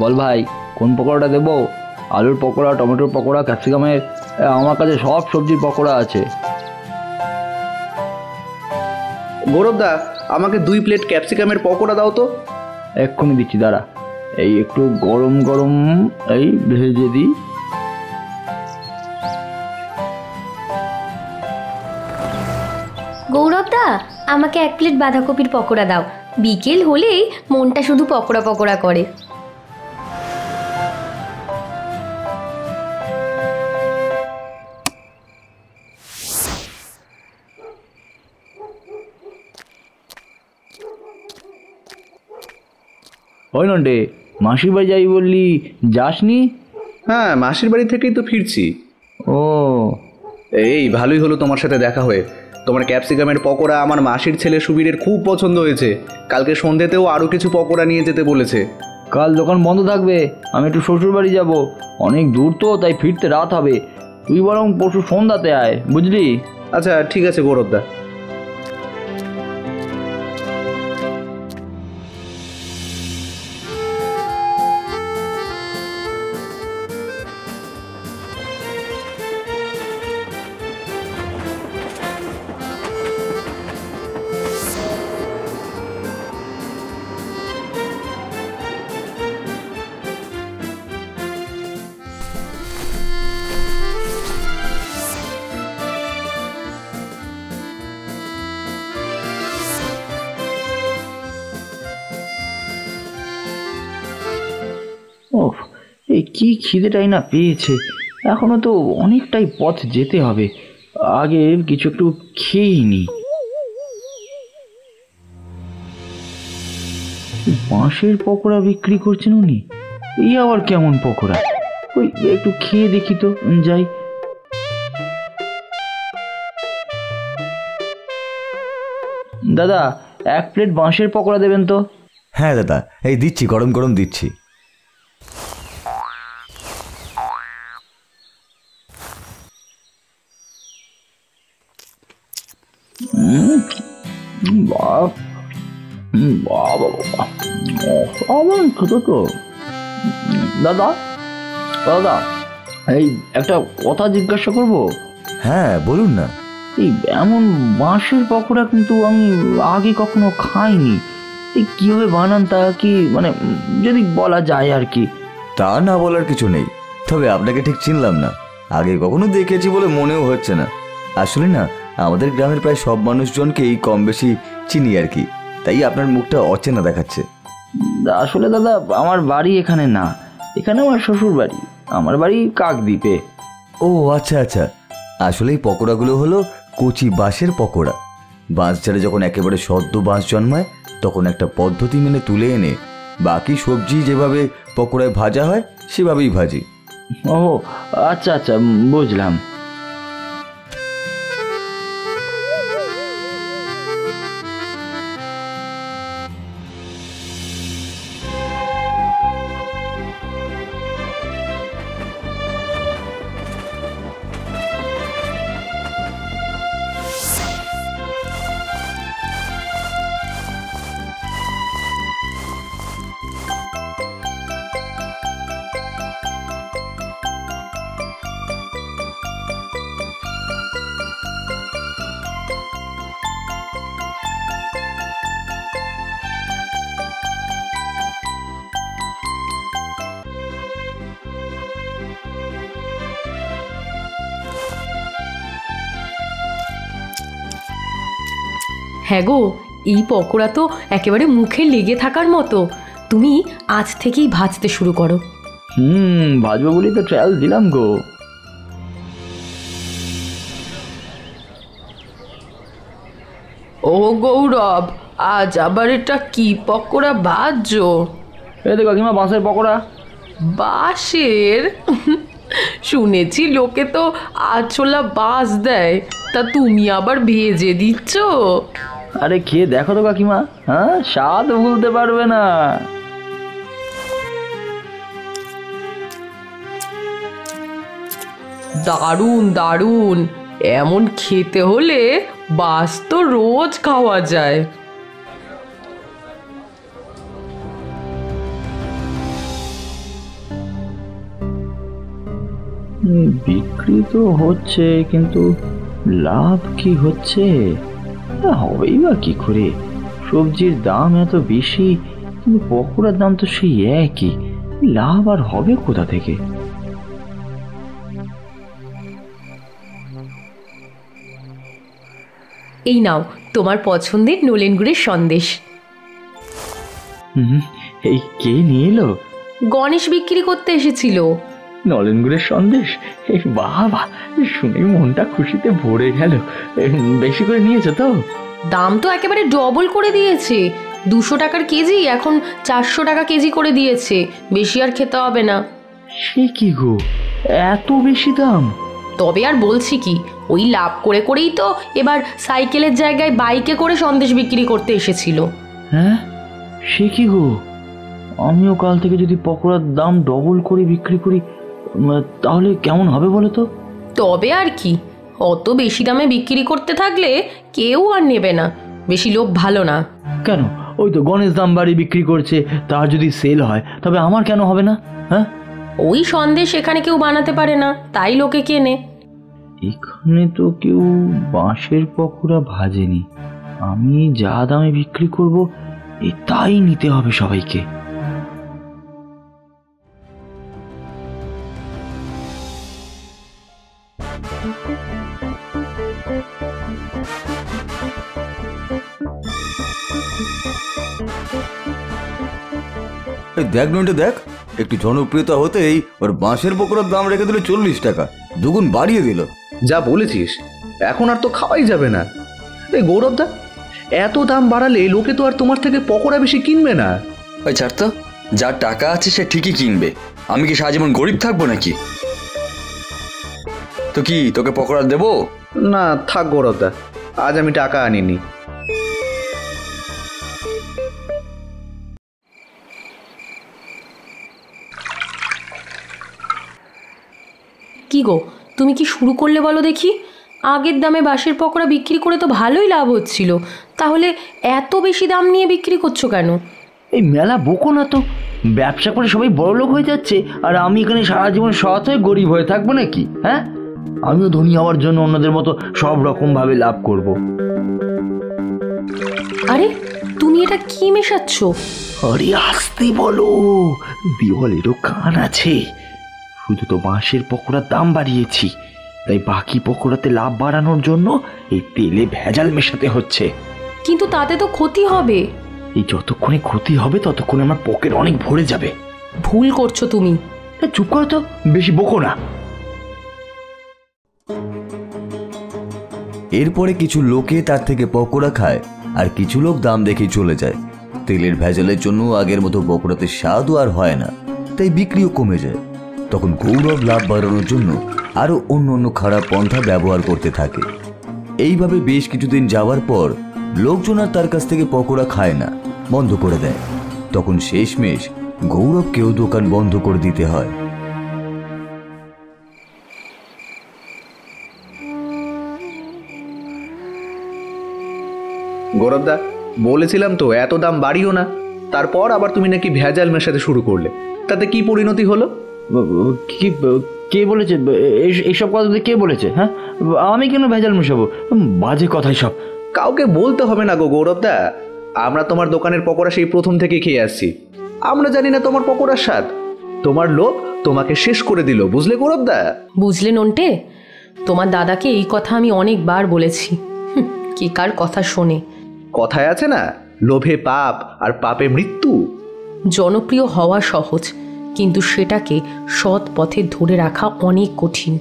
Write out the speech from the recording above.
বল ভাই, কোন পকোড়াটা দেবো? আলুর পকোড়া, টমেটোর পকোড়া, ক্যাপসিকামের, আমার কাছে সব সবজির পকোড়া আছে। গৌরবদা, আমাকে 2 প্লেট ক্যাপসিকামের পকোড়া দাও তো। এক্ষুনি দিচ্ছি, দাঁড়া। এই একটু গরম গরম এই ভেজে দিই। গৌরবদা, আমাকে 1 প্লেট বাঁধাকপির পকোড়া দাও। বিকেল হলেই মনটা শুধু পকোড়া পকোড়া করে। ওই নন্টে, মাসির বাড়ি যাই বললি, যাসনি? হ্যাঁ, মাসির বাড়ি থেকেই তো ফিরছি। ও, এই ভালোই হলো তোমার সাথে দেখা হয়ে। তোমার ক্যাপসিকামের পকোড়া আমার মাসির ছেলে সুবীরের খুব পছন্দ হয়েছে। কালকে সন্ধ্যেতেও আরও কিছু পকোড়া নিয়ে যেতে বলেছে। কাল দোকান বন্ধ থাকবে, আমি একটু শ্বশুর বাড়ি যাবো, অনেক দূর তো, তাই ফিরতে রাত হবে। তুই বরং পরশু সন্ধ্যাতে আয়, বুঝলি? আচ্ছা ঠিক আছে গৌরবদা। ও, এই কি খিদেটাই না পেয়েছে। এখনো তো অনেকটাই পথ যেতে হবে, আগে কিছু একটু খেয়েই নি। বাঁশের পকোড়া বিক্রি করছেন উনি? এই আবার কেমন পকোড়া? ওই একটু খেয়ে দেখি তো, যাই। দাদা, 1 প্লেট বাঁশের পকোড়া দেবেন তো? হ্যাঁ দাদা, এই দিচ্ছি, গরম গরম দিচ্ছি। দাদা, দাদা, এই একটা কথা জিজ্ঞাসা করবো? হ্যাঁ বলুন না। এই এমন বাঁশের পকোড়া কিন্তু আমি আগে কখনো খাইনি। এই কিভাবে বানান তা কি, মানে যদি বলা যায় আর কি? তা না বলার কিছু নেই, তবে আপনাকে ঠিক চিনলাম না। আগে কখনো দেখেছি বলে মনেও হচ্ছে না। আসলে না, আমাদের গ্রামের প্রায় সব মানুষজনকেই কম বেশি চিনি আর কি, তাই আপনার মুখটা অচেনা দেখাচ্ছে। আসলে দাদা, আমার বাড়ি এখানে না, এখানে আমার শ্বশুর বাড়ি। আমার বাড়ি কাকদ্বীপে। ও আচ্ছা আচ্ছা, আসলে এই পকোড়াগুলো হলো কচি বাঁশের পকোড়া। বাঁশ ঝাড়ে যখন একেবারে সদ্য বাঁশ জন্মায়, তখন একটা পদ্ধতি মেনে তুলে এনে বাকি সবজি যেভাবে পকোড়ায় ভাজা হয় সেভাবেই ভাজি। ও আচ্ছা আচ্ছা, বুঝলাম। হ্যাঁ গো, এই পকোড়া তো একেবারে মুখে লেগে থাকার মতো। তুমি আজ থেকেই ভাজতে শুরু করো। ভাজবো বলি তো ট্রায়াল দিলাম গো। ও গৌরব, আজ আবার এটা কি পকোড়া ভাজছো? এই দেখো কাকিমা, বাঁশের পকোড়া। বাঁশের? শুনেছি লোকে তো আছলা বাঁশ দেয়, তা তুমি আবার ভেজে দিচ্ছ? আরে খেয়ে দেখো তো কাকিমা, হ্যাঁ, স্বাদ ভুলতে পারবে না। দারুণ দারুণ, এমন খেতে হলে বাঁশ তো রোজ খাওয়া যায়। বিক্রি তো হচ্ছে, কিন্তু লাভ কি হচ্ছে? হবেই বা কি করে? সবজির দাম এত বেশি, কিন্তু পকোড়ার দাম তো সেই একই। লাভ আর হবে কোথা থেকে? এই নাও তোমার পছন্দের নলেন গুড়ের সন্দেশ। এই কে নিয়ে এলো? গণেশ বিক্রি করতে এসেছিল। নলেন গুড়ের সন্দেশ? এই বাবা, শুনে মনটা খুশিতে ভরে গেল। বেশি করে নিয়েছো তো? দাম তো একেবারে ডবল করে দিয়েছে। 200 টাকার কেজি এখন 400 টাকা কেজি করে দিয়েছে। বেশি আর খেতে হবে না। সে কি গো, এত বেশি দাম? তবে আর বলছি কি, ওই লাভ করে করেই তো এবার সাইকেলের জায়গায় বাইকে করে সন্দেশ বিক্রি করতে এসেছিল। হ্যাঁ, সে কি গো? আমিও কাল থেকে যদি পকোড়ার দাম ডবল করে বিক্রি করি, তাহলে কেমন হবে বলো তো? তবে আর কি, অত বেশি দামে বিক্রি করতে থাকলে কেউ আর নেবে না। বেশি লোভ ভালো না। কেন? ওই তো গণেশ দাম বাড়ি বিক্রি করছে, তার যদি সেল হয় তবে আমার কেন হবে না? হ্যাঁ, ওই সন্দেশ এখানে কেউ বানাতে পারে না, তাই লোকে কেনে। এখানে তো কেউ বাঁশের পকোড়া ভাজেনি। আমি যা দামে বিক্রি করব, তাই নিতে হবে সবাইকে। দেখ নইটা দেখ, একটু জনপ্রিয়তা হতেই ওর বাঁশের পকোড়ার দাম রেখে দিল 40 টাকা, দুগুণ বাড়িয়ে দিল। যা বলেছিস, এখন আর তো খাওয়াই যাবে না। এই গৌরবদা, এত দাম বাড়ালে লোকে তো আর তোমার থেকে পকোড়া বেশি কিনবে না। ওই ছাড় তো, যার টাকা আছে সে ঠিকই কিনবে। আমি কি সারা জীবন গরিব থাকবো নাকি? তো কি তোকে পকোড়া দেবো? না থাক গৌরবদা, আজ আমি টাকা আনিনি। কি গো, তুমি কি শুরু করলে বলো দেখি? আগের দামে বাঁশের পকোড়া বিক্রি করে তো ভালোই লাভ হচ্ছিল, তাহলে এত বেশি দাম নিয়ে বিক্রি করছো কেন? এই মেলা বকো না তো। ব্যবসা করে সবাই বড়লোক হয়ে যাচ্ছে, আর আমি এখানে সারা জীবন সৎ হয়ে গরিব হয়ে থাকবো নাকি? হ্যাঁ, আমিও ধনী হওয়ার জন্য অন্যদের মতো সব রকম ভাবে লাভ করব। আরে তুমি এটা কি মেশাচ্ছ? আরে আস্তে বলো, দেওয়ালেরও কান আছে। শুধু তো বাঁশের পকোড়ার দাম বাড়িয়েছি, তাই বাকি পকোড়াতে লাভ বাড়ানোর জন্য এই তেলে ভেজাল মেশাতে হচ্ছে। কিন্তু তাতে তো ক্ষতি হবে। এই যতক্ষণে ক্ষতি হবে ততক্ষণে আমার পকেট অনেক ভরে যাবে। ভুল করছো তুমি। চুপ করো তো, বেশি বকো না। এরপরে কিছু লোকে তার থেকে পকোড়া খায়, আর কিছু লোক দাম দেখে চলে যায়। তেলের ভেজালের জন্য আগের মতো পকোড়াতে স্বাদও আর হয় না, তাই বিক্রিও কমে যায়। তখন গৌরব লাভ বাড়ানোর জন্য আরো অন্য খারাপ পন্থা ব্যবহার করতে থাকে। এইভাবে বেশ কিছুদিন যাওয়ার পর লোকজন আর তার কাছ থেকে পকোড়া খায় না, বন্ধ করে দেয়। তখন শেষমেশ গৌরবকেও দোকান বন্ধ করে দিতে হয়। গৌরবদা, বলেছিলাম তো এত দাম বাড়িও না। তারপর আবার তুমি নাকি ভেজাল মেশাতে শুরু করলে, তাতে কি পরিণতি হলো? কি, কে বলেছে এইসব কথা? কে বলেছে? হ্যাঁ, আমি কেন ভেজাল মেশাবো? বাজে কথাই সব। কাউকে বলতে হবে না গো গৌরবদা, আমরা তোমার দোকানের পকোড়া সেই প্রথম থেকে খেয়ে আসছি। আমরা জানি না তোমার পকোড়ার স্বাদ। তোমার লোভ তোমাকে শেষ করে দিল, বুঝলে গৌরবদা? বুঝলে নন্টে, তোমার দাদাকে এই কথা আমি অনেকবার বলেছি, কে কার কথা শোনে। কথায় আছে না, লোভে পাপ আর পাপে মৃত্যু। জনপ্রিয় হওয়া সহজ, কিন্তু সেটাকে সৎ পথে ধরে রাখা অনেক কঠিন।